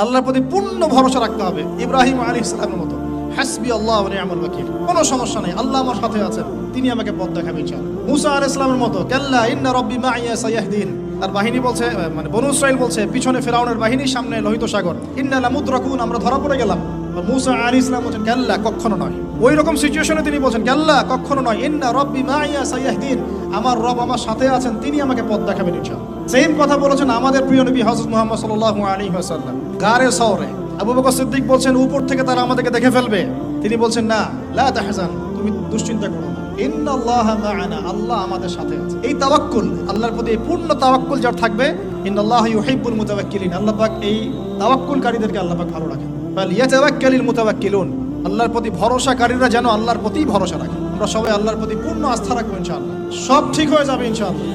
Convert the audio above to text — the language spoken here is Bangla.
আল্লাহর প্রতি পূর্ণ ভরসা রাখতে হবে। ইব্রাহিম আলাইহিস সালামের মতো হাসবি আল্লাহ ওয়া নি'মাল ওয়াকিল, কোনো সমস্যা নাই, আল্লাহ আমার সাথে আছেন, তিনি আমাকে পথ দেখাবেন ইনশাআল্লাহ। মুসা আলাইহিস সালামের মতো কাল্লা ইন্না রাব্বি মাইয়া সায়াহদিন, তার বাহিনী বলছে, মানে বনু ইসরাইল বলছে, পিছনে ফিরআউনের বাহিনী, সামনে লোহিত সাগর, ইন্না লামুদরাকুন, আমরা ধরা পড়ে গেলাম। মুসা আলাইহিস সালাম বলেন কাল্লা, কখনো নয়। ওই রকম সিচুয়েশনে তিনি বলছেন কাল্লা, কখনো নয়, ইন্না রাব্বি মাইয়া সায়াহদিন, আমার রব আমার সাথে আছেন, তিনি আমাকে পথ দেখাবেন ইনশাআল্লাহ। সেম কথা বলেছেন আমাদের প্রিয় নবী হযরত মুহাম্মদ সাল্লাল্লাহু আলাইহি ওয়াসাল্লাম গারে সওরে। আবু বকর সিদ্দিক বলছেন উপর থেকে তারা আমাদেরকে দেখে ফেলবে, তিনি বলছেন না, লা তাহজান, তুমি দুশ্চিন্তা করো না, ইন্নাল্লাহা মা'ানা, আল্লাহ আমাদের সাথে আছে। এই তাওয়াক্কুল, আল্লাহর প্রতি পূর্ণ তাওয়াক্কুল যার থাকবে, ইন্নাল্লাহা ইউহিব্বুল মুতাওয়াক্কিলিন, আল্লাহ পাক এই তাওয়াক্কুলকারীদেরকে আল্লাহ পাক ভালো রাখেন। বাল ইয়াতাওয়াক্কালিল মুতাওয়াক্কিলুন, আল্লাহর প্রতি ভরসাকারীরা যেন আল্লাহর প্রতি ভরসা রাখে। আমরা সবাই আল্লাহর প্রতি পূর্ণ আস্থা রাখবো ইনশাআল্লাহ, সব ঠিক হয়ে যাবে ইনশাআল্লাহ।